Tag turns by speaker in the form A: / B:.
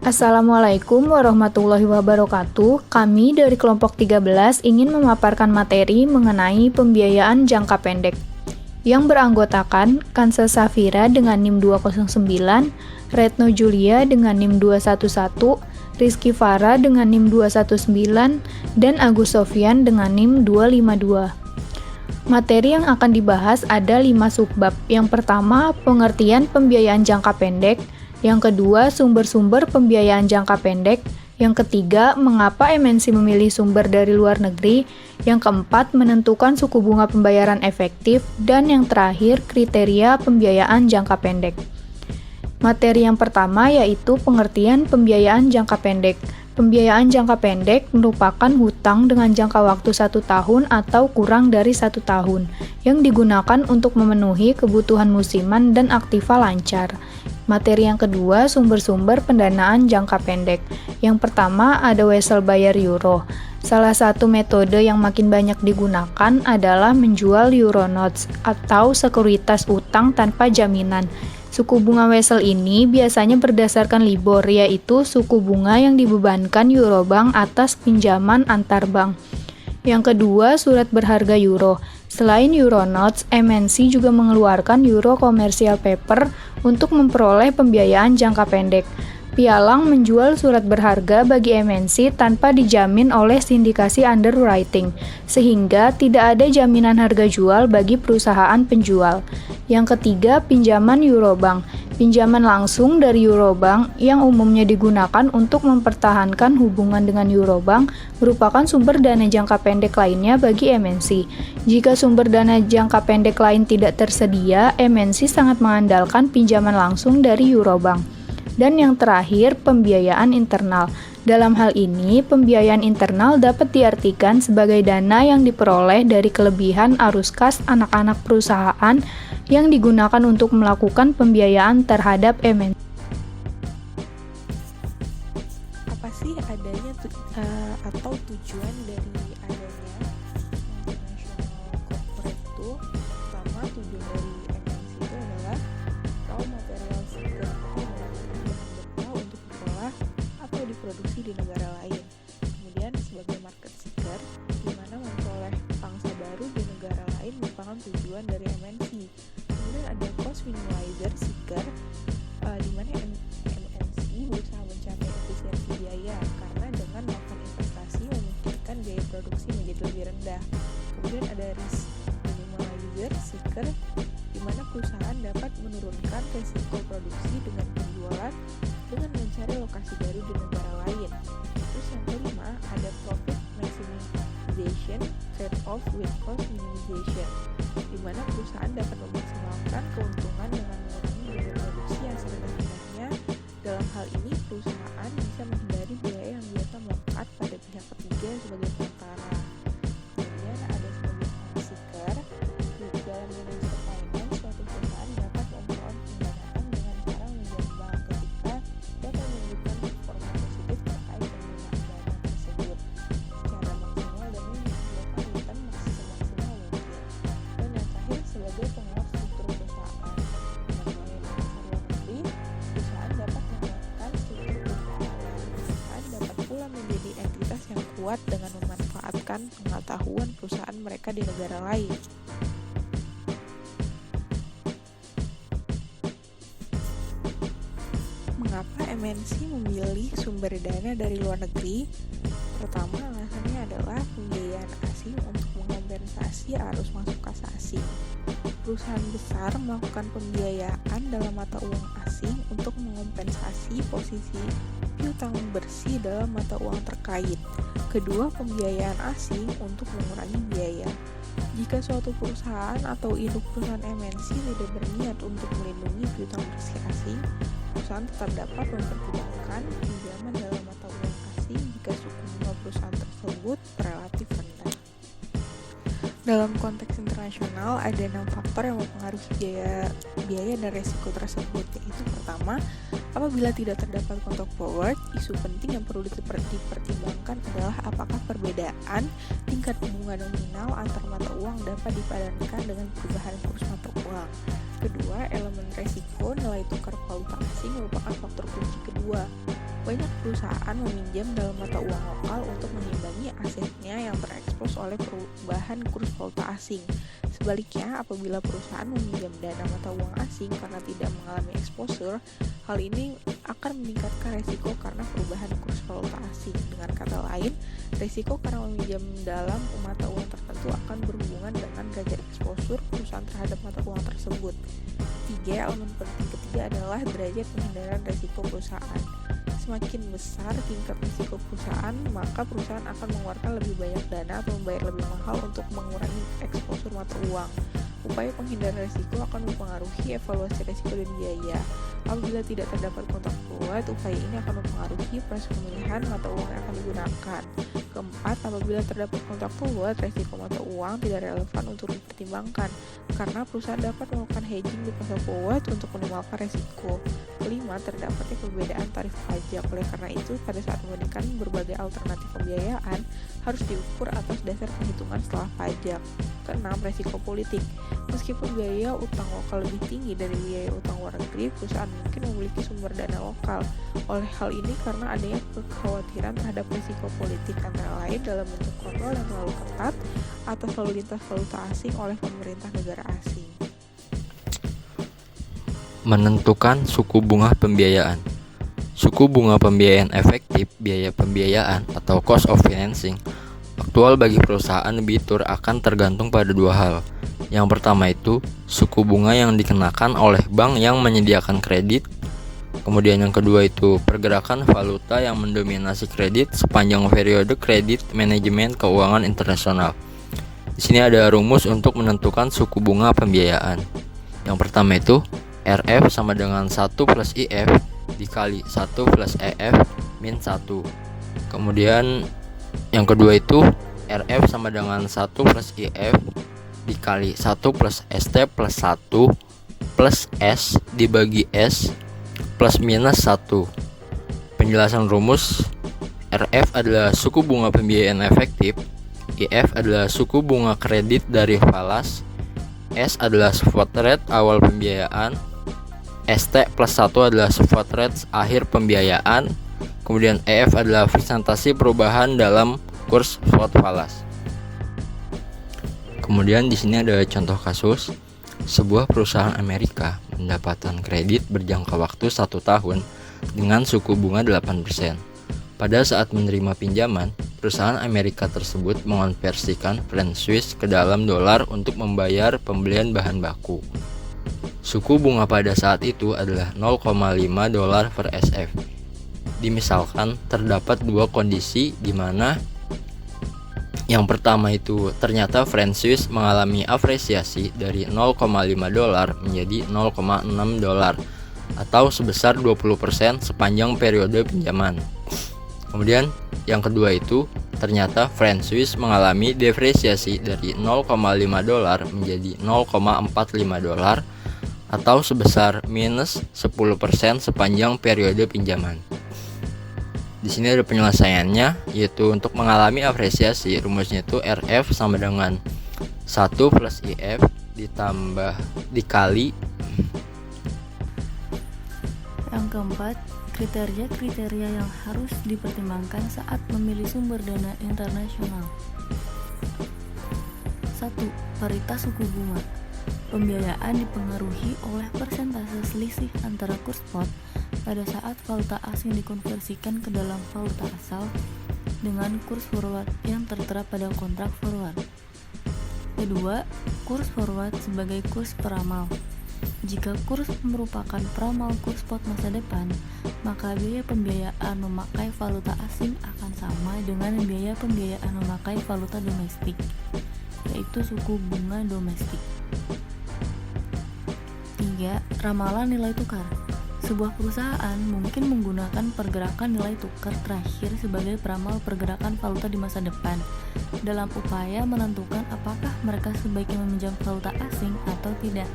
A: Assalamualaikum warahmatullahi wabarakatuh. Kami dari kelompok 13 ingin memaparkan materi mengenai pembiayaan jangka pendek yang beranggotakan Kansa Safira dengan NIM 209, Retno Julia dengan NIM 211, Rizky Farah dengan NIM 219, dan Agus Sofyan dengan NIM 252. Materi yang akan dibahas ada 5 subbab. Yang pertama, pengertian pembiayaan jangka pendek. Yang kedua, sumber-sumber pembiayaan jangka pendek. Yang ketiga, mengapa MNC memilih sumber dari luar negeri. Yang keempat, menentukan suku bunga pembayaran efektif. Dan yang terakhir, kriteria pembiayaan jangka pendek. Materi yang pertama yaitu pengertian pembiayaan jangka pendek. Pembiayaan jangka pendek merupakan hutang dengan jangka waktu 1 tahun atau kurang dari 1 tahun yang digunakan untuk memenuhi kebutuhan musiman dan aktiva lancar. Materi yang kedua, sumber-sumber pendanaan jangka pendek. Yang pertama ada wesel bayar euro. Salah satu metode yang makin banyak digunakan adalah menjual Euronotes atau sekuritas utang tanpa jaminan. Suku bunga wesel ini biasanya berdasarkan LIBOR, yaitu suku bunga yang dibebankan Eurobank atas pinjaman antar bank. Yang kedua, surat berharga euro. Selain Euronotes, MNC juga mengeluarkan Euro Commercial Paper untuk memperoleh pembiayaan jangka pendek. Pialang menjual surat berharga bagi MNC tanpa dijamin oleh sindikasi underwriting, sehingga tidak ada jaminan harga jual bagi perusahaan penjual. Yang ketiga, pinjaman Eurobank. Pinjaman langsung dari Eurobank yang umumnya digunakan untuk mempertahankan hubungan dengan Eurobank merupakan sumber dana jangka pendek lainnya bagi MNC. Jika sumber dana jangka pendek lain tidak tersedia, MNC sangat mengandalkan pinjaman langsung dari Eurobank. Dan yang terakhir, pembiayaan internal. Dalam hal ini, pembiayaan internal dapat diartikan sebagai dana yang diperoleh dari kelebihan arus kas anak-anak perusahaan yang digunakan untuk melakukan pembiayaan terhadap MNC.
B: Apa sih adanya atau tujuan dari adanya multinational corporate itu? Pertama, tujuan dari MNC itu adalah raw material segar untuk diolah atau diproduksi di negara lain. Kemudian sebagai market seeker, di mana memperoleh pangsa baru di negara lain merupakan tujuan dari MNC. Kemudian ada cost minimizer seeker, di mana MNC berusaha mencapai efisiensi biaya karena dengan melakukan investasi memungkinkan biaya produksi menjadi lebih rendah. Kemudian ada risk minimizer seeker, di mana perusahaan dapat menurunkan risiko produksi dengan penjualan dengan mencari lokasi baru di negara lain. Terus yang kelima ada profit maximization trade-off with cost minimization, di mana perusahaan dapat memaksimalkan keuntungan dengan mengurangi biaya produksi yang serendah-rendahnya. Dalam hal ini perusahaan bisa menghindari biaya yang biasa melekat pada pihak ketiga sebagai perantara. Kemudian ada sebagai finance seeker, dalam manajemen finance suatu perusahaan dapat memperoleh pendanaan dengan cara menjadi bank ketika dapat menunjukkan performa positif terkait penggunaan dana tersebut secara maksimal dan menyediakan return semaksimal mungkin. Dan yang terakhir sebagai penguat struktur perusahaan. Dengan melayani pasar luar negeri, perusahaan dapat menguatkan struktur perusahaan. Perusahaan dapat pula menjadi entitas yang kuat dengan memanfaatkan pengetahuan perusahaan mereka di negara lain. Mengapa MNC memilih sumber dana dari luar negeri? Pertama, alasannya adalah pembiayaan asing untuk mengompensasi arus masuk kas asing. Perusahaan besar melakukan pembiayaan dalam mata uang asing untuk mengompensasi posisi piutang bersih dalam mata uang terkait. Kedua, pembiayaan asing untuk mengurangi biaya. Jika suatu perusahaan atau induk perusahaan MNC tidak berniat untuk melindungi piutang bersih asing, perusahaan tetap dapat mempertimbangkan pinjaman dalam mata uang asing jika suku bunga perusahaan tersebut relatif rendah. Dalam konteks internasional, ada 6 faktor yang mempengaruhi biaya dan resiko tersebut, yaitu pertama, apabila tidak terdapat kontak forward, isu penting yang perlu dipertimbangkan adalah apakah perbedaan tingkat bunga nominal antar mata uang dapat dipadankan dengan perubahan kurs mata uang. Kedua, elemen resiko nilai tukar valuta asing merupakan faktor kunci kedua. Banyak perusahaan meminjam dalam mata uang lokal untuk mengimbangi asetnya yang terekspos oleh perubahan kurs valuta asing. Sebaliknya, apabila perusahaan meminjam dana mata uang asing karena tidak mengalami exposure, hal ini akan meningkatkan resiko karena perubahan kurs valuta asing. Dengan kata lain, resiko karena meminjam dalam mata uang tertentu akan berhubungan dengan derajat exposure perusahaan terhadap mata uang tersebut. Elemen penting ketiga adalah derajat penghindaran resiko perusahaan. Semakin besar tingkat risiko perusahaan, maka perusahaan akan mengeluarkan lebih banyak dana atau membayar lebih mahal untuk mengurangi eksposur mata uang. Upaya penghindaran risiko akan mempengaruhi evaluasi risiko dan biaya. Apabila tidak terdapat kontak forward, upaya ini akan mempengaruhi proses pemilihan mata uang yang akan digunakan. Keempat, apabila terdapat kontak forward, risiko mata uang tidak relevan untuk dipertimbangkan karena perusahaan dapat melakukan hedging di pasar forward untuk minimalkan risiko. Kelima, terdapatnya perbedaan tarif pajak. Oleh karena itu, pada saat membandingkan berbagai alternatif pembiayaan, harus diukur atas dasar perhitungan setelah pajak. Keenam, risiko politik. Meskipun biaya utang lokal lebih tinggi dari biaya utang luar negeri, perusahaan mungkin memiliki sumber dana lokal. Oleh hal ini, karena adanya kekhawatiran terhadap risiko politik antara lain dalam bentuk kontrol yang terlalu ketat atas lalu lintas valuta asing oleh pemerintah negara asing.
C: Menentukan suku bunga pembiayaan. Suku bunga pembiayaan efektif, biaya pembiayaan atau cost of financing, aktual bagi perusahaan debitur akan tergantung pada dua hal. Yang pertama itu suku bunga yang dikenakan oleh bank yang menyediakan kredit. Kemudian yang kedua itu pergerakan valuta yang mendominasi kredit sepanjang periode kredit manajemen keuangan internasional. Di sini ada rumus untuk menentukan suku bunga pembiayaan. Yang pertama itu RF sama dengan 1 plus IF dikali 1 plus EF min 1. Kemudian yang kedua itu RF sama dengan 1 plus IF dikali 1 plus ST plus 1 plus S dibagi S plus minus 1. Penjelasan rumus: RF adalah suku bunga pembiayaan efektif, IF adalah suku bunga kredit dari falas, S adalah spot rate awal pembiayaan, ST plus 1 adalah spot rate akhir pembiayaan, kemudian EF adalah presentasi perubahan dalam kurs spot falas. Kemudian di sini ada contoh kasus. Sebuah perusahaan Amerika mendapatkan kredit berjangka waktu 1 tahun dengan suku bunga 8%. Pada saat menerima pinjaman, perusahaan Amerika tersebut mengonversikan franc Swiss ke dalam dolar untuk membayar pembelian bahan baku. Suku bunga pada saat itu adalah 0,5 dolar per SF. Dimisalkan terdapat dua kondisi di mana yang pertama itu ternyata franc Swiss mengalami apresiasi dari 0,5 dolar menjadi 0,6 dolar atau sebesar 20% sepanjang periode pinjaman. Kemudian yang kedua itu ternyata franc Swiss mengalami depresiasi dari 0,5 dolar menjadi 0,45 dolar atau sebesar minus 10% sepanjang periode pinjaman. Di sini ada penyelesaiannya, yaitu untuk mengalami apresiasi rumusnya itu RF sama dengan 1 plus IF ditambah dikali.
D: Yang keempat, kriteria-kriteria yang harus dipertimbangkan saat memilih sumber dana internasional. 1. Paritas suku bunga. Pembiayaan dipengaruhi oleh persentase selisih antara kurs spot pada saat valuta asing dikonversikan ke dalam valuta asal dengan kurs forward yang tertera pada kontrak forward. Kedua, kurs forward sebagai kurs peramal. Jika kurs merupakan peramal kurs spot masa depan, maka biaya pembiayaan memakai valuta asing akan sama dengan biaya pembiayaan memakai valuta domestik, yaitu suku bunga domestik. 3. Ramalan nilai tukar. Sebuah perusahaan mungkin menggunakan pergerakan nilai tukar terakhir sebagai peramal pergerakan valuta di masa depan dalam upaya menentukan apakah mereka sebaiknya meminjam valuta asing atau tidak.